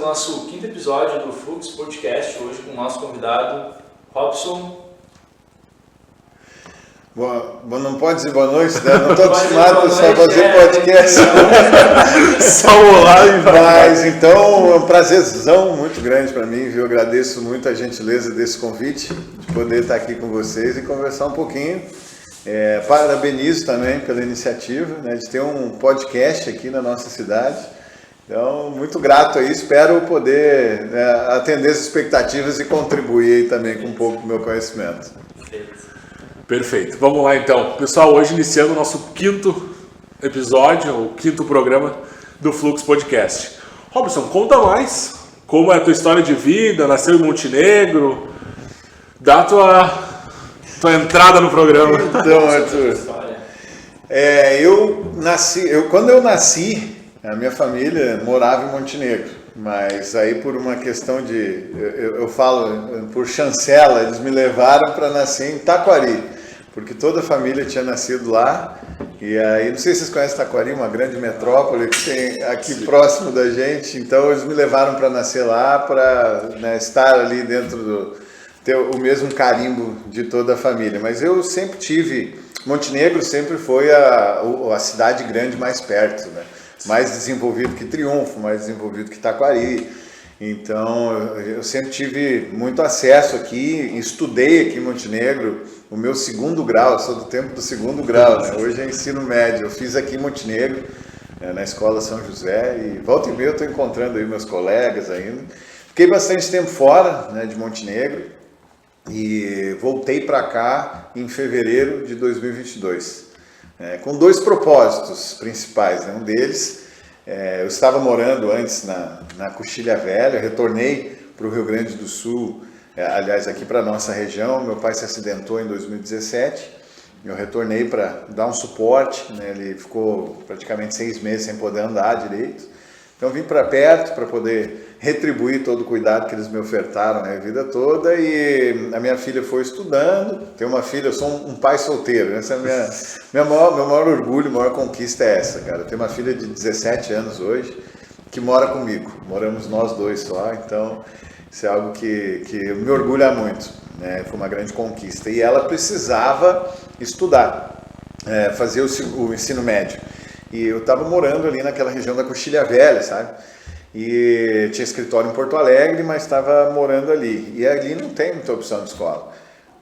nosso quinto episódio do Flux Podcast, hoje com o nosso convidado, Robson. Não pode dizer boa noite, né? Não estou acostumado só a fazer podcast. Só olá e mas então é um prazerzão muito grande para mim, viu? Eu agradeço muito a gentileza desse convite, de poder estar aqui com vocês e conversar um pouquinho. Parabenizo também pela iniciativa, né, de ter um podcast aqui na nossa cidade. Então, muito grato aí, espero poder atender as expectativas e contribuir aí também com um pouco do meu conhecimento. Perfeito. Vamos lá então. Pessoal, hoje iniciando o nosso quinto episódio, o quinto programa do Flux Podcast. Robson, conta mais como é a tua história de vida, nasceu em Montenegro, dá a tua entrada no programa. Então, Arthur, quando eu nasci, a minha família morava em Montenegro, mas aí por uma questão de, eu falo, por chancela, eles me levaram para nascer em Taquari, porque toda a família tinha nascido lá. E aí, não sei se vocês conhecem Taquari, uma grande metrópole que tem aqui próximo da gente, então eles me levaram para nascer lá, para estar ali dentro ter o mesmo carimbo de toda a família. Mas eu sempre tive, Montenegro sempre foi a cidade grande mais perto, né? Mais desenvolvido que Triunfo, mais desenvolvido que Taquari. Então, eu sempre tive muito acesso aqui, estudei aqui em Montenegro, o meu segundo grau, eu sou do tempo do segundo grau, né? Hoje é ensino médio, eu fiz aqui em Montenegro, na Escola São José, e volta e meia eu estou encontrando aí meus colegas ainda. Fiquei bastante tempo fora, né, de Montenegro e voltei para cá em fevereiro de 2022. Com dois propósitos principais, né? Um deles, eu estava morando antes na Coxilha Velha, retornei para o Rio Grande do Sul, aliás aqui para a nossa região. Meu pai se acidentou em 2017, eu retornei para dar um suporte, né? Ele ficou praticamente 6 meses sem poder andar direito, então vim para perto para poder retribuir todo o cuidado que eles me ofertaram, né, a vida toda. E a minha filha foi estudando, tenho uma filha, eu sou um pai solteiro, essa é meu maior orgulho, maior conquista é essa, cara. Eu tenho uma filha de 17 anos hoje, que mora comigo, moramos nós dois só, então isso é algo que me orgulha muito, né, foi uma grande conquista. E ela precisava estudar, fazer o ensino médio, e eu estava morando ali naquela região da Coxilha Velha, sabe? E tinha escritório em Porto Alegre, mas estava morando ali. E ali não tem muita opção de escola.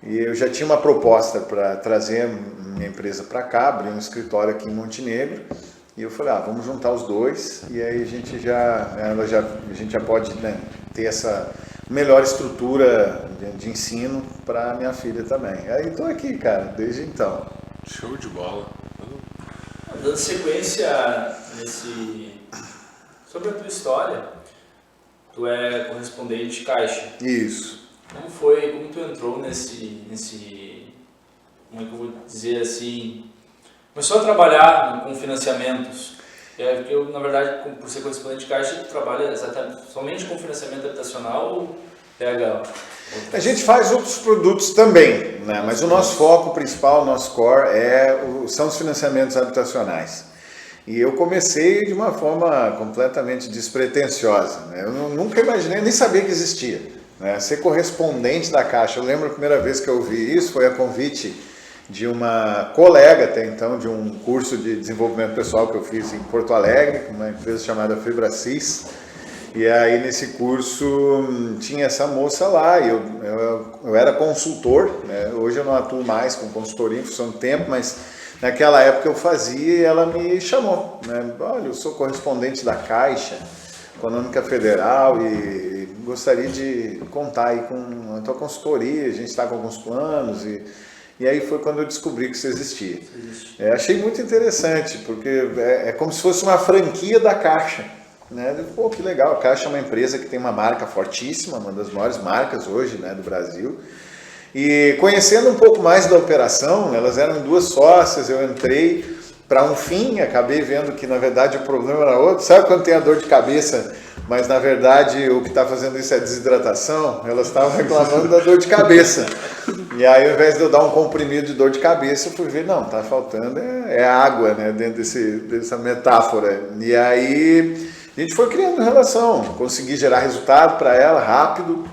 E eu já tinha uma proposta para trazer minha empresa para cá, abrir um escritório aqui em Montenegro. E eu falei, vamos juntar os dois, e aí a gente já pode, né, ter essa melhor estrutura de ensino para minha filha também. Aí estou aqui, cara, desde então. Show de bola. Dando sequência sobre a tua história, tu é correspondente Caixa. Isso. Como tu entrou nesse, como é que eu vou dizer assim, começou a trabalhar com financiamentos? Eu, na verdade, por ser correspondente Caixa, tu trabalha exatamente somente com financiamento habitacional ou pega... A gente faz outros produtos também, né? Mas o nosso foco principal, o nosso core, são os financiamentos habitacionais. E eu comecei de uma forma completamente despretensiosa, né? Eu nunca imaginei, nem sabia que existia, né? Ser correspondente da Caixa. Eu lembro a primeira vez que eu ouvi isso foi a convite de uma colega até então, de um curso de desenvolvimento pessoal que eu fiz em Porto Alegre, com uma empresa chamada FibraSys. E aí nesse curso tinha essa moça lá, e eu era consultor, né? Hoje eu não atuo mais com consultoria em função do tempo, mas naquela época eu fazia e ela me chamou, né? Olha, eu sou correspondente da Caixa Econômica Federal e gostaria de contar aí com a tua consultoria, a gente está com alguns planos. E aí foi quando eu descobri que isso existia. Achei muito interessante, porque é como se fosse uma franquia da Caixa, né? Pô, que legal, a Caixa é uma empresa que tem uma marca fortíssima, uma das maiores marcas hoje, né, do Brasil. E conhecendo um pouco mais da operação, elas eram 2 sócias, eu entrei para um fim, acabei vendo que na verdade o problema era outro. Sabe quando tem a dor de cabeça, mas na verdade o que está fazendo isso é desidratação? Elas estavam reclamando da dor de cabeça. E aí, ao invés de eu dar um comprimido de dor de cabeça, eu fui ver, não, tá faltando água, né, dentro dessa metáfora. E aí A gente foi criando relação, consegui gerar resultado para ela rápido.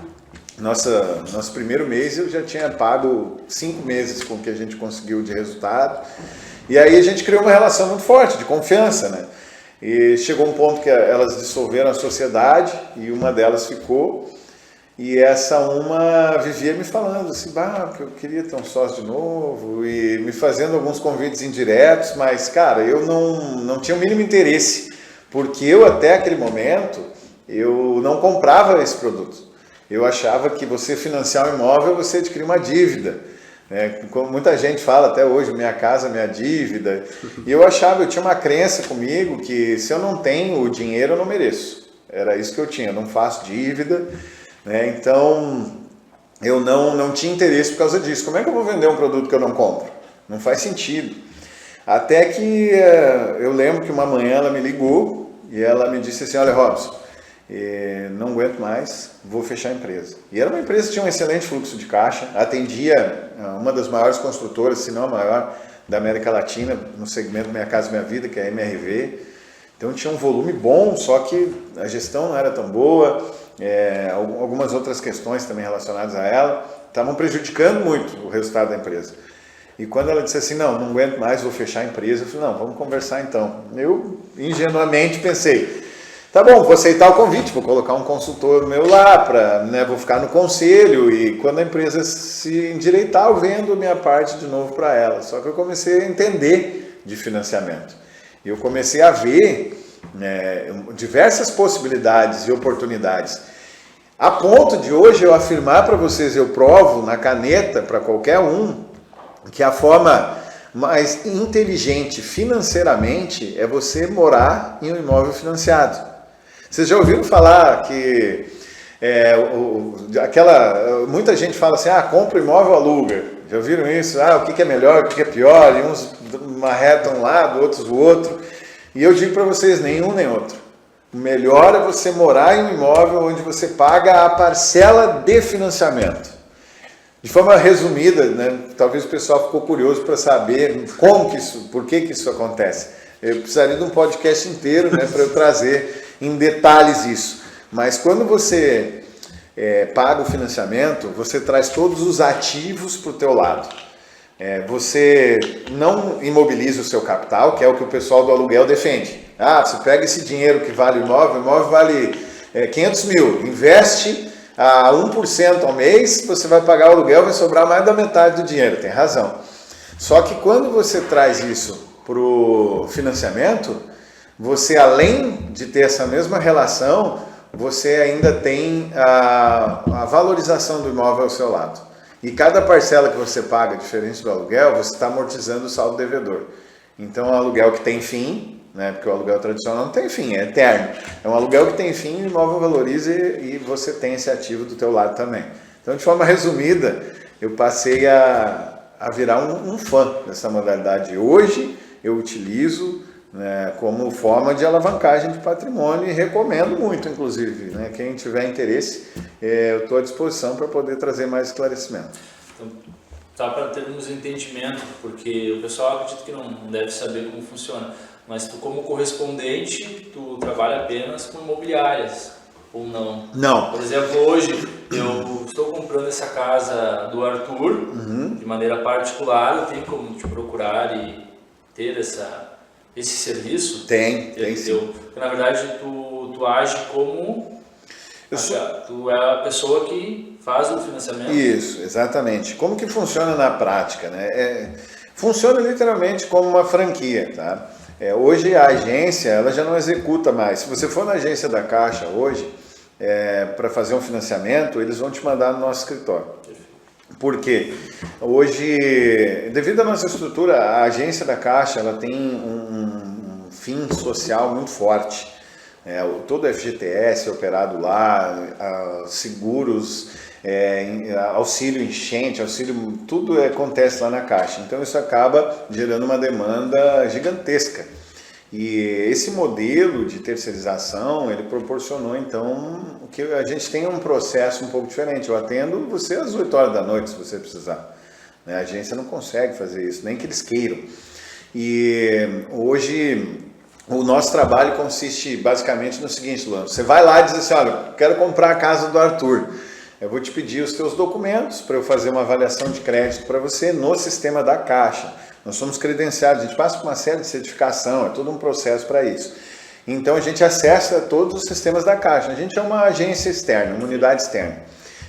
Nosso primeiro mês eu já tinha pago 5 meses com o que a gente conseguiu de resultado. E aí a gente criou uma relação muito forte, de confiança, né? E chegou um ponto que elas dissolveram a sociedade e uma delas ficou. E essa uma vivia me falando assim, que eu queria ter um sócio de novo, e me fazendo alguns convites indiretos, mas, cara, eu não tinha o mínimo interesse, porque eu até aquele momento, eu não comprava esse produto. Eu achava que você financiar um imóvel, você adquirir uma dívida. Como muita gente fala até hoje, minha casa, minha dívida. E eu tinha uma crença comigo que se eu não tenho o dinheiro, eu não mereço. Era isso que eu tinha, eu não faço dívida. Então, eu não tinha interesse por causa disso. Como é que eu vou vender um produto que eu não compro? Não faz sentido. Até que eu lembro que uma manhã ela me ligou e ela me disse assim, olha, Robson, não aguento mais, vou fechar a empresa. E era uma empresa que tinha um excelente fluxo de caixa, atendia uma das maiores construtoras, se não a maior, da América Latina, no segmento Minha Casa Minha Vida, que é a MRV. Então tinha um volume bom, só que a gestão não era tão boa, algumas outras questões também relacionadas a ela estavam prejudicando muito o resultado da empresa. E quando ela disse assim, não aguento mais, vou fechar a empresa, eu falei, não, vamos conversar então. Eu ingenuamente pensei, tá bom, vou aceitar o convite, vou colocar um consultor meu lá, vou ficar no conselho e quando a empresa se endireitar, eu vendo minha parte de novo para ela. Só que eu comecei a entender de financiamento. E eu comecei a ver diversas possibilidades e oportunidades. A ponto de hoje eu afirmar para vocês, eu provo na caneta para qualquer um, que a forma mais inteligente financeiramente é você morar em um imóvel financiado. Vocês já ouviram falar que muita gente fala assim, compra imóvel, aluga. Já ouviram isso? O que é melhor, o que é pior? E uns marretam um lado, outros o outro. E eu digo para vocês, nenhum nem outro. O melhor é você morar em um imóvel onde você paga a parcela de financiamento. De forma resumida, talvez o pessoal ficou curioso para saber por que isso acontece. Eu precisaria de um podcast inteiro para eu trazer em detalhes isso. Mas quando você paga o financiamento, você traz todos os ativos para o teu lado. Você não imobiliza o seu capital, que é o que o pessoal do aluguel defende. Você pega esse dinheiro que vale o imóvel vale 500 mil, investe a 1% ao mês, você vai pagar o aluguel, vai sobrar mais da metade do dinheiro, tem razão. Só que quando você traz isso para o financiamento, você além de ter essa mesma relação, você ainda tem a valorização do imóvel ao seu lado. E cada parcela que você paga, diferente do aluguel, você está amortizando o saldo devedor. Então, é um aluguel que tem fim, porque o aluguel tradicional não tem fim, é eterno. É um aluguel que tem fim, o imóvel valoriza e você tem esse ativo do teu lado também. Então, de forma resumida, eu passei a virar um fã dessa modalidade. Hoje, eu utilizo como forma de alavancagem de patrimônio e recomendo muito, inclusive. Quem tiver interesse, eu estou à disposição para poder trazer mais esclarecimento. Então, tá para termos entendimento, porque o pessoal acredita que não deve saber como funciona, mas tu como correspondente, tu trabalha apenas com imobiliárias, ou não? Não. Por exemplo, hoje eu estou comprando essa casa do Arthur, de maneira particular, eu tenho como te procurar e ter esse serviço? Tem sim. Porque, na verdade, tu age como... Tu é a pessoa que faz o financiamento? Isso, exatamente. Como que funciona na prática? Funciona literalmente como uma franquia. Tá? Hoje a agência ela já não executa mais. Se você for na agência da Caixa hoje, para fazer um financiamento, eles vão te mandar no nosso escritório. Por quê? Hoje, devido à nossa estrutura, a agência da Caixa ela tem um fim social muito forte. Todo o FGTS é operado lá, seguros, auxílio enchente, tudo acontece lá na Caixa. Então isso acaba gerando uma demanda gigantesca. E esse modelo de terceirização, ele proporcionou então que a gente tenha um processo um pouco diferente. Eu atendo você às 8 horas da noite se você precisar. A agência não consegue fazer isso, nem que eles queiram. E hoje o nosso trabalho consiste basicamente no seguinte, Luan, você vai lá e diz assim, olha, quero comprar a casa do Arthur, eu vou te pedir os teus documentos para eu fazer uma avaliação de crédito para você no sistema da Caixa. Nós somos credenciados, a gente passa por uma série de certificação, é todo um processo para isso. Então a gente acessa todos os sistemas da Caixa, a gente é uma agência externa, uma unidade externa.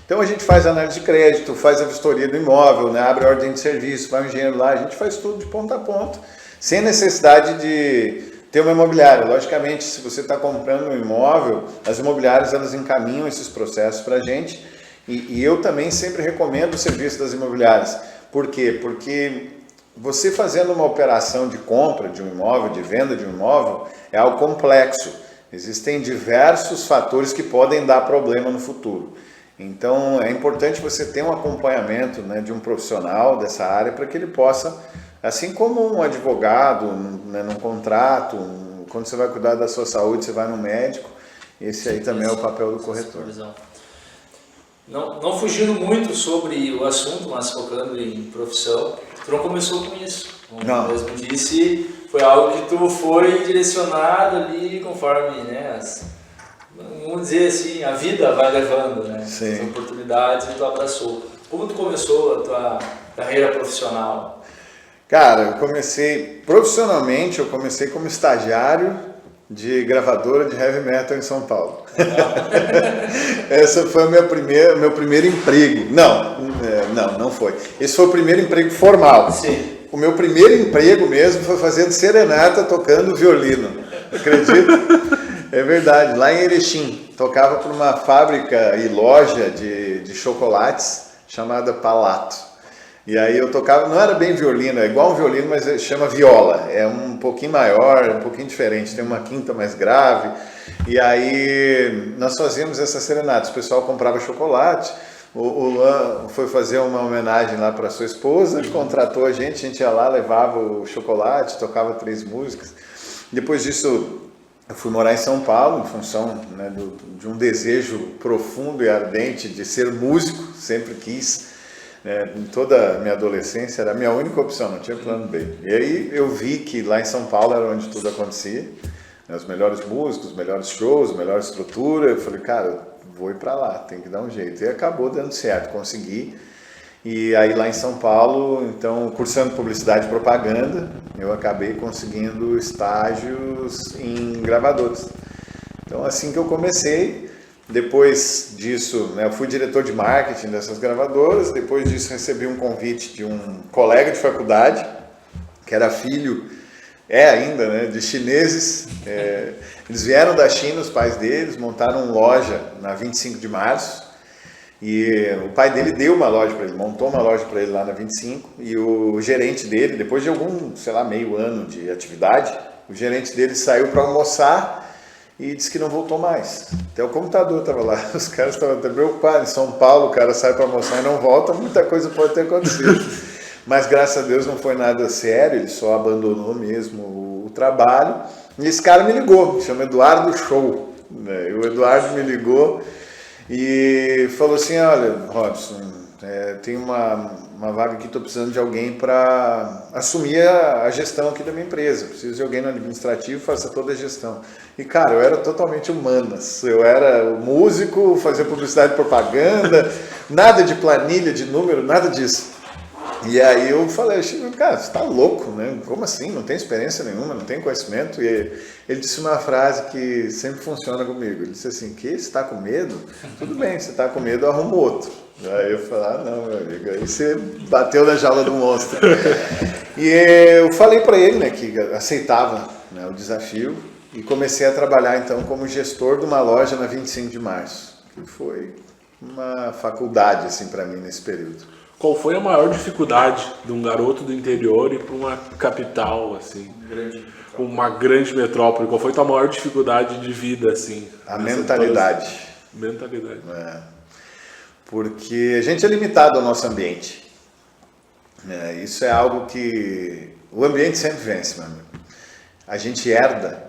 Então a gente faz análise de crédito, faz a vistoria do imóvel, né, abre a ordem de serviço, vai um engenheiro lá, a gente faz tudo de ponta a ponta, sem necessidade de ter uma imobiliária. Logicamente, se você está comprando um imóvel, as imobiliárias elas encaminham esses processos para a gente e eu também sempre recomendo o serviço das imobiliárias. Por quê? Porque você fazendo uma operação de compra de um imóvel, de venda de um imóvel, é algo complexo. Existem diversos fatores que podem dar problema no futuro. Então é importante você ter um acompanhamento, né, de um profissional dessa área para que ele possa, assim como um advogado, né, num contrato, quando você vai cuidar da sua saúde, você vai no médico, esse aí também é o papel do corretor. Não fugindo muito sobre o assunto, mas focando em profissão, tu não começou com isso. Como não. mesmo disse, foi algo que tu foi direcionado ali conforme, né, vamos dizer assim, a vida vai levando, né, as oportunidades e tu abraçou. Como tu começou a tua carreira profissional? Cara, eu comecei como estagiário de gravadora de heavy metal em São Paulo. Esse foi o meu primeiro emprego. Não foi. Esse foi o primeiro emprego formal. Sim. O meu primeiro emprego mesmo foi fazendo serenata tocando violino. Acredita? É verdade. Lá em Erechim. Tocava para uma fábrica e loja de chocolates chamada Palato. E aí eu tocava, não era bem violino, é igual um violino, mas chama viola. É um pouquinho maior, um pouquinho diferente, tem uma quinta mais grave. E aí nós fazíamos essas serenatas, o pessoal comprava chocolate, o Luan foi fazer uma homenagem lá para sua esposa, contratou a gente ia lá, levava o chocolate, tocava 3 músicas. Depois disso eu fui morar em São Paulo, em função, né, de um desejo profundo e ardente de ser músico, sempre quis. Em toda a minha adolescência era a minha única opção, não tinha plano B. E aí eu vi que lá em São Paulo era onde tudo acontecia, né, os melhores músicos, os melhores shows, a melhor estrutura. Eu falei, cara, vou ir para lá, tem que dar um jeito. E acabou dando certo, consegui. E aí lá em São Paulo, então, cursando publicidade e propaganda, eu acabei conseguindo estágios em gravadoras. Então assim que eu comecei. Depois disso, né, eu fui diretor de marketing dessas gravadoras. Depois disso, recebi um convite de um colega de faculdade, que era filho, ainda, né, de chineses. Eles vieram da China, os pais deles, montaram uma loja na 25 de março. E o pai dele deu uma loja para ele, montou uma loja para ele lá na 25. E o gerente dele, depois de meio ano de atividade, o gerente dele saiu para almoçar e disse que não voltou mais. Até o computador estava lá, os caras estavam até preocupados. Em São Paulo, o cara sai para almoçar e não volta, muita coisa pode ter acontecido. Mas graças a Deus não foi nada sério, ele só abandonou mesmo o trabalho. E esse cara me ligou, chama Eduardo Show. Né? E o Eduardo me ligou e falou assim, olha, Robson, tem uma vaga aqui, estou precisando de alguém para assumir a gestão aqui da minha empresa. Preciso de alguém no administrativo que faça toda a gestão. E, cara, eu era totalmente humanas. Eu era o músico, fazia publicidade e propaganda, nada de planilha, de número, nada disso. E aí eu falei, cara, você tá louco, né? Como assim? Não tem experiência nenhuma, não tem conhecimento. E ele disse uma frase que sempre funciona comigo. Ele disse assim, que você está com medo? Tudo bem, você está com medo, eu arrumo outro. Aí eu falei, não, meu amigo, aí você bateu na jaula do monstro. E eu falei para ele, né, que aceitava, né, o desafio e comecei a trabalhar então como gestor de uma loja na 25 de março, que foi uma faculdade assim para mim nesse período. Qual foi a maior dificuldade de um garoto do interior ir para uma capital, assim, uma grande metrópole? Qual foi a tua maior dificuldade de vida, assim? A mentalidade. Mentalidade. Porque a gente é limitado ao nosso ambiente. Isso é algo que... O ambiente sempre vence, meu amigo. A gente herda,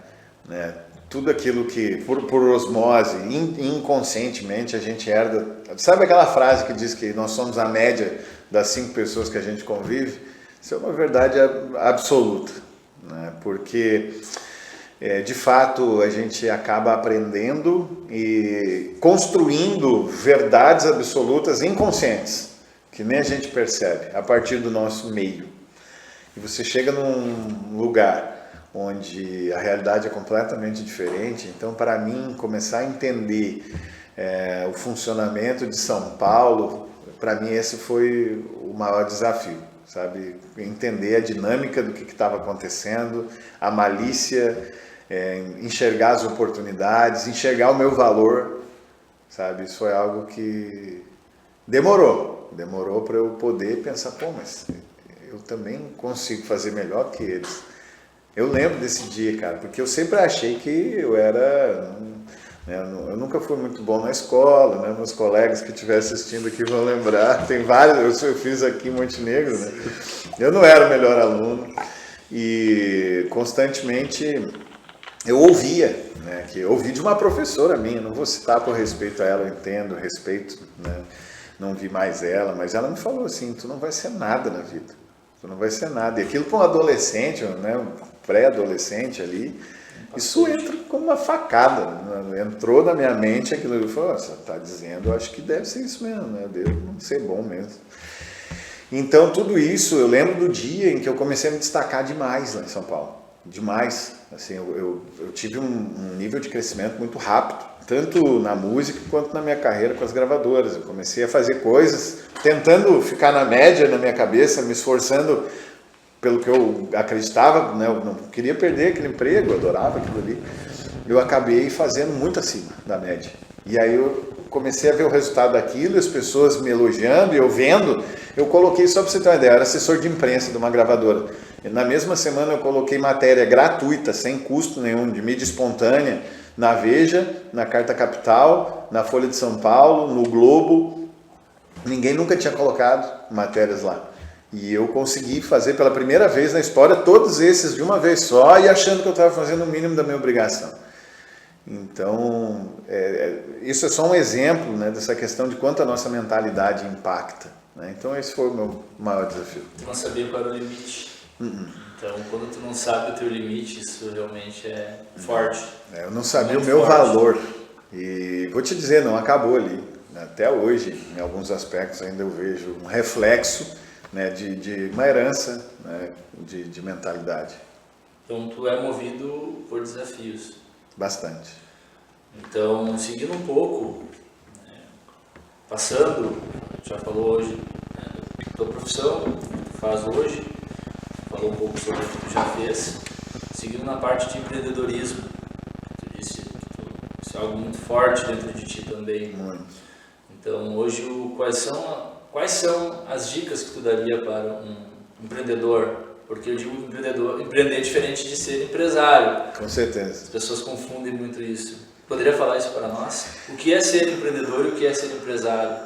né, tudo aquilo que, por osmose, inconscientemente, a gente herda. Sabe aquela frase que diz que nós somos a média das 5 pessoas que a gente convive? Isso é uma verdade absoluta, né? Porque de fato, a gente acaba aprendendo e construindo verdades absolutas inconscientes, que nem a gente percebe, a partir do nosso meio. E você chega num lugar onde a realidade é completamente diferente, então, para mim, começar a entender o funcionamento de São Paulo, para mim esse foi o maior desafio, sabe? Entender a dinâmica do que estava acontecendo, a malícia, enxergar as oportunidades, enxergar o meu valor, sabe? Isso foi algo que demorou para eu poder pensar, pô, mas eu também consigo fazer melhor que eles. Eu lembro desse dia, cara, porque eu sempre achei que eu era... Eu nunca fui muito bom na escola, né? Meus colegas que estiverem assistindo aqui vão lembrar, tem vários, eu fiz aqui em Montenegro, né? Eu não era o melhor aluno e constantemente eu ouvia, né? Que eu ouvi de uma professora minha, não vou citar por respeito a ela, eu entendo, respeito, né? Não vi mais ela, mas ela me falou assim, tu não vai ser nada na vida, tu não vai ser nada. E aquilo para um adolescente, né? Um pré-adolescente ali, isso entra como uma facada, né? Entrou na minha mente aquilo, eu falei, você está dizendo, eu acho que deve ser isso mesmo, né? Deus não ser bom mesmo. Então tudo isso, eu lembro do dia em que eu comecei a me destacar demais lá em São Paulo, demais, assim, eu tive um nível de crescimento muito rápido, tanto na música quanto na minha carreira com as gravadoras. Eu comecei a fazer coisas, tentando ficar na média na minha cabeça, me esforçando pelo que eu acreditava, né? Eu não queria perder aquele emprego, eu adorava aquilo ali. Eu acabei fazendo muito acima da média. E aí eu comecei a ver o resultado daquilo, as pessoas me elogiando, e eu vendo, eu coloquei, só para você ter uma ideia, eu era assessor de imprensa de uma gravadora. E na mesma semana eu coloquei matéria gratuita, sem custo nenhum, de mídia espontânea, na Veja, na Carta Capital, na Folha de São Paulo, no Globo. Ninguém nunca tinha colocado matérias lá. E eu consegui fazer pela primeira vez na história todos esses de uma vez só e achando que eu estava fazendo o mínimo da minha obrigação. Então, isso é só um exemplo, né, dessa questão de quanto a nossa mentalidade impacta, né? Então, esse foi o meu maior desafio. Tu não sabia qual era o limite. Então, quando tu não sabe o teu limite, isso realmente é forte. Eu não sabia muito o meu forte. valor. E vou te dizer, não acabou ali. Até hoje, em alguns aspectos, ainda eu vejo um reflexo, né, de uma herança, né, de mentalidade. Então, tu é movido por desafios. Bastante. Então, seguindo um pouco, passando, já falou hoje, da tua profissão, o que tu faz hoje, falou um pouco sobre o que tu já fez, seguindo na parte de empreendedorismo, tu disse que isso é algo muito forte dentro de ti também. Muito. Então, hoje, quais são as dicas que tu daria para um empreendedor? Porque eu digo que empreender é diferente de ser empresário. Com certeza. As pessoas confundem muito isso. Poderia falar isso para nós? O que é ser empreendedor e o que é ser empresário?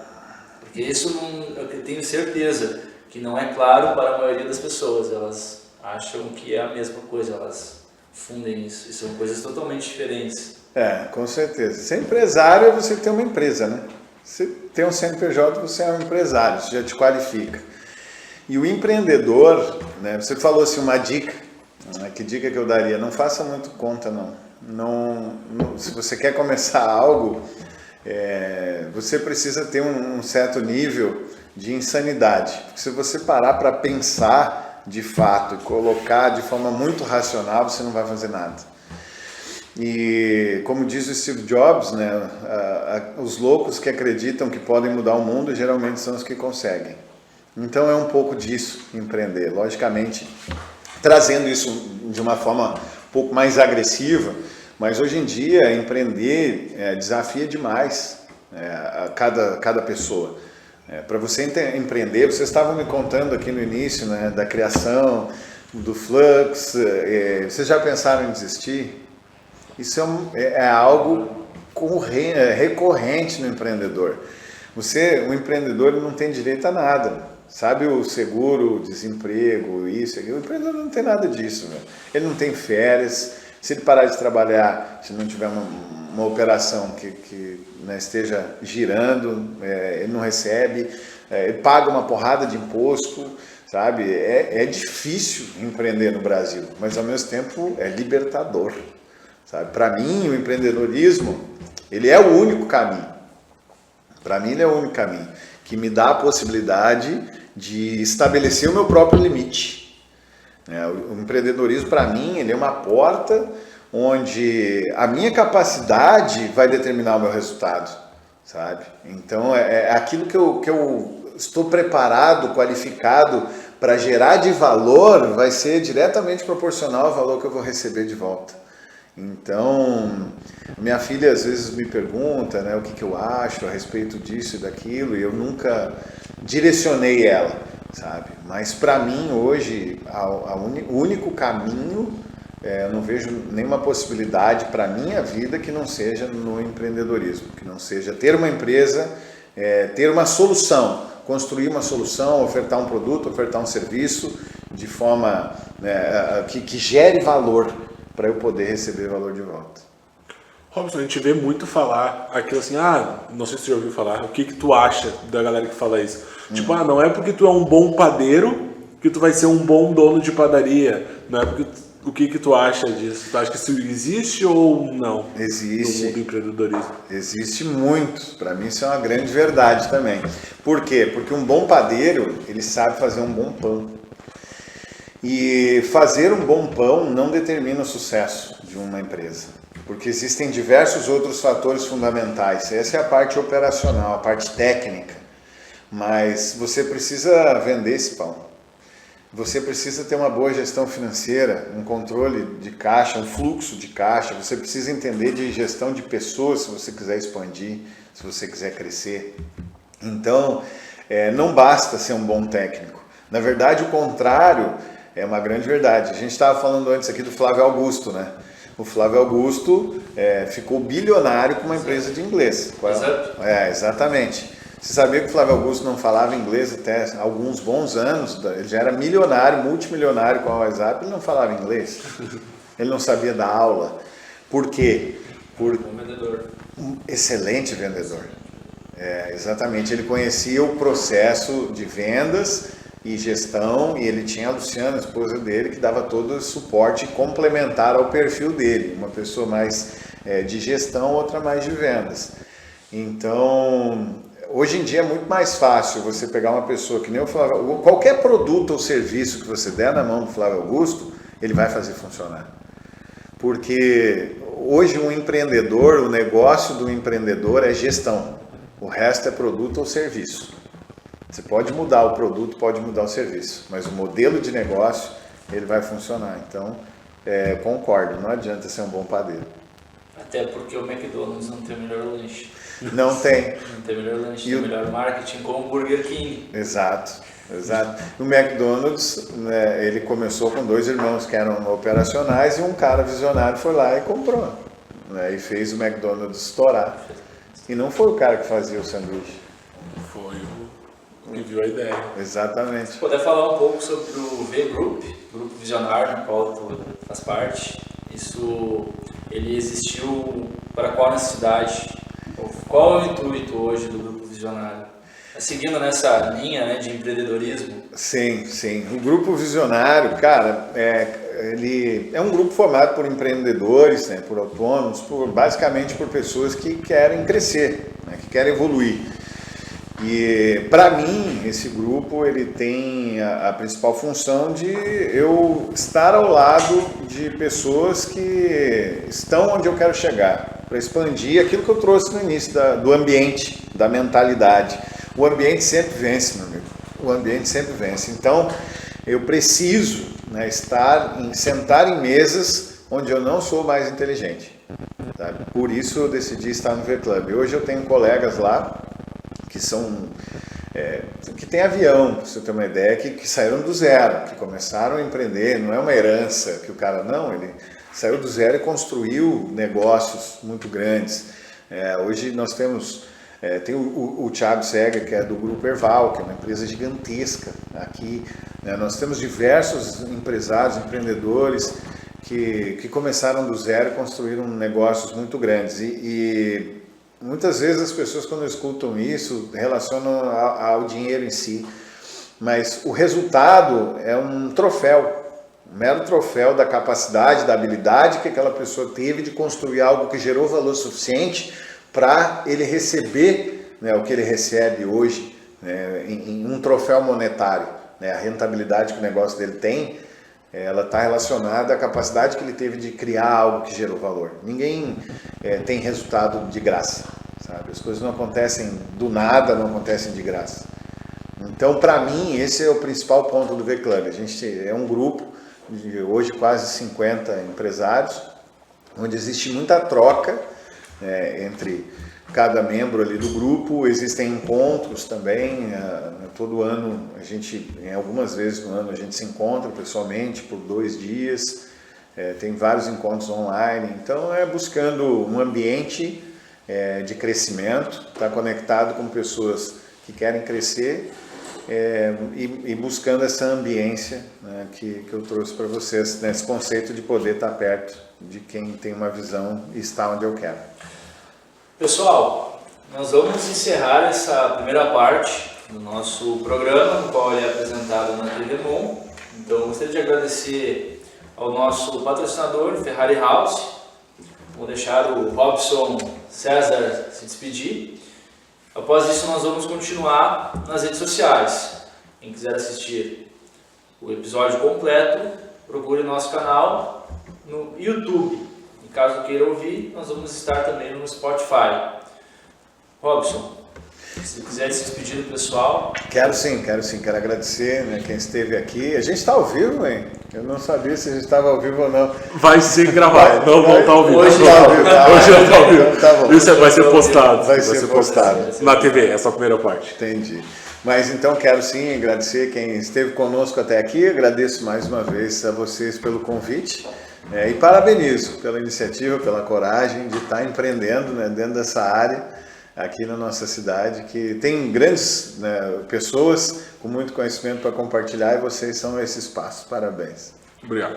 Porque isso eu tenho certeza que não é claro para a maioria das pessoas. Elas acham que é a mesma coisa, elas fundem isso. E são coisas totalmente diferentes. Com certeza. Ser empresário é você ter uma empresa, né? Você tem um CNPJ, você é um empresário, isso já te qualifica. E o empreendedor, né, você falou assim, uma dica, né, que dica que eu daria? Não faça muito conta, não. Se você quer começar algo, você precisa ter um certo nível de insanidade. Porque se você parar para pensar de fato e colocar de forma muito racional, você não vai fazer nada. E como diz o Steve Jobs, né, os loucos que acreditam que podem mudar o mundo geralmente são os que conseguem. Então é um pouco disso, empreender. Logicamente, trazendo isso de uma forma um pouco mais agressiva, mas hoje em dia empreender desafia demais a cada pessoa. Para você empreender, vocês estavam me contando aqui no início, né, da criação, do Flux, vocês já pensaram em desistir? Isso é algo recorrente no empreendedor. O empreendedor não tem direito a nada. Sabe o seguro, o desemprego, isso aqui? O empreendedor não tem nada disso, né? Ele não tem férias. Se ele parar de trabalhar, se não tiver uma operação que né, esteja girando, ele não recebe, ele paga uma porrada de imposto, sabe? É difícil empreender no Brasil, mas ao mesmo tempo é libertador. sabe? Para mim, o empreendedorismo, ele é o único caminho. Para mim, ele é o único caminho que me dá a possibilidade de estabelecer o meu próprio limite. O empreendedorismo, para mim, ele é uma porta onde a minha capacidade vai determinar o meu resultado, sabe? Então, é aquilo que eu estou preparado, qualificado para gerar de valor, vai ser diretamente proporcional ao valor que eu vou receber de volta. Então, minha filha às vezes me pergunta, né, o que eu acho a respeito disso e daquilo, e eu nunca direcionei ela, sabe? Mas para mim hoje, o único caminho, eu não vejo nenhuma possibilidade para a minha vida que não seja no empreendedorismo, que não seja ter uma empresa, ter uma solução, construir uma solução, ofertar um produto, ofertar um serviço de forma que gere valor para eu poder receber valor de volta. Robson, a gente vê muito falar aquilo assim, não sei se você já ouviu falar, o que tu acha da galera que fala isso? Tipo, não é porque tu é um bom padeiro que tu vai ser um bom dono de padaria, não é porque... O que tu acha disso? Tu acha que isso existe ou não? Existe. No mundo do empreendedorismo. Existe muito. Para mim isso é uma grande verdade também. Por quê? Porque um bom padeiro, ele sabe fazer um bom pão. E fazer um bom pão não determina o sucesso de uma empresa. Porque existem diversos outros fatores fundamentais. Essa é a parte operacional, a parte técnica. Mas você precisa vender esse pão. Você precisa ter uma boa gestão financeira, um controle de caixa, um fluxo de caixa. Você precisa entender de gestão de pessoas se você quiser expandir, se você quiser crescer. Então, não basta ser um bom técnico. Na verdade, o contrário é uma grande verdade. A gente estava falando antes aqui do Flávio Augusto, né? O Flávio Augusto ficou bilionário com uma empresa de inglês. Exato. Exatamente. Você sabia que o Flávio Augusto não falava inglês até alguns bons anos? Ele já era milionário, multimilionário com a WhatsApp, ele não falava inglês. Ele não sabia dar aula. Por quê? Um vendedor. Um excelente vendedor. Exatamente. Ele conhecia o processo de vendas e gestão, e ele tinha a Luciana, a esposa dele, que dava todo o suporte complementar ao perfil dele. Uma pessoa mais de gestão, outra mais de vendas. Então... Hoje em dia é muito mais fácil você pegar uma pessoa que nem o Flávio, qualquer produto ou serviço que você der na mão do Flávio Augusto, ele vai fazer funcionar. Porque hoje um empreendedor, o negócio do empreendedor é gestão. O resto é produto ou serviço. Você pode mudar o produto, pode mudar o serviço, mas o modelo de negócio, ele vai funcionar. Então, concordo, não adianta ser um bom padeiro. Até porque o McDonald's não tem o melhor lanche. Não tem. Não tem o melhor lanche, tem o melhor marketing como o Burger King. Exato. O McDonald's, ele começou com 2 irmãos que eram operacionais e um cara visionário foi lá e comprou. E fez o McDonald's estourar. E não foi o cara que fazia o sanduíche. Foi o que viu a ideia. Exatamente. Se puder falar um pouco sobre o V-Group, grupo visionário, no qual tu faz parte, ele existiu para qual necessidade? Qual é o intuito hoje do Grupo Visionário? Seguindo nessa linha, né, de empreendedorismo? Sim. O Grupo Visionário, cara, ele é um grupo formado por empreendedores, né, por autônomos, basicamente por pessoas que querem crescer, né, que querem evoluir. E para mim, esse grupo ele tem a principal função de eu estar ao lado de pessoas que estão onde eu quero chegar, para expandir aquilo que eu trouxe no início do ambiente, da mentalidade. O ambiente sempre vence, meu amigo. O ambiente sempre vence. Então, eu preciso, né, sentar em mesas onde eu não sou mais inteligente. Sabe? Por isso eu decidi estar no V-Club. Hoje eu tenho colegas lá que tem avião, para você ter uma ideia, que saíram do zero, que começaram a empreender, não é uma herança que o cara ele saiu do zero e construiu negócios muito grandes. Hoje nós temos tem o Thiago Sega, que é do Grupo Erval, que é uma empresa gigantesca aqui, né? Nós temos diversos empresários, empreendedores que começaram do zero e construíram negócios muito grandes e muitas vezes as pessoas, quando escutam isso, relacionam ao dinheiro em si, mas o resultado é um troféu, um mero troféu da capacidade, da habilidade que aquela pessoa teve de construir algo que gerou valor suficiente para ele receber, né, o que ele recebe hoje, né, em um troféu monetário. Né, a rentabilidade que o negócio dele tem, ela está relacionada à capacidade que ele teve de criar algo que gerou valor. Ninguém tem resultado de graça, sabe? As coisas não acontecem do nada, não acontecem de graça. Então, para mim, esse é o principal ponto do V-Club. A gente é um grupo de hoje quase 50 empresários, onde existe muita troca entre cada membro ali do grupo. Existem encontros também, todo ano, algumas vezes no ano a gente se encontra pessoalmente por 2 dias, tem vários encontros online, então buscando um ambiente de crescimento, estar conectado com pessoas que querem crescer e buscando essa ambiência, né, que eu trouxe para vocês, nesse conceito de poder estar perto de quem tem uma visão e está onde eu quero. Pessoal, nós vamos encerrar essa primeira parte do nosso programa, no qual ele é apresentado na TV Mon. Então, eu gostaria de agradecer ao nosso patrocinador, Ferrari House. Vou deixar o Robson César se despedir. Após isso, nós vamos continuar nas redes sociais. Quem quiser assistir o episódio completo, procure nosso canal no YouTube. E caso queira ouvir, nós vamos estar também no Spotify. Robson, se quiser se despedir do pessoal. Quero sim, quero agradecer, né, quem esteve aqui. A gente está ao vivo, hein? Eu não sabia se a gente estava ao vivo ou não. Vai ser gravado. Não está ao vivo. Hoje não está ao vivo. Hoje não está ao vivo. Então, tá bom. Isso vai ser postado. Vai ser postado. Na TV, essa é a primeira parte. Entendi. Mas então quero sim agradecer quem esteve conosco até aqui. Agradeço mais uma vez a vocês pelo convite. E parabenizo pela iniciativa, pela coragem de estar empreendendo, né, dentro dessa área aqui na nossa cidade, que tem grandes, né, pessoas com muito conhecimento para compartilhar, e vocês são esse espaço. Parabéns. Obrigado.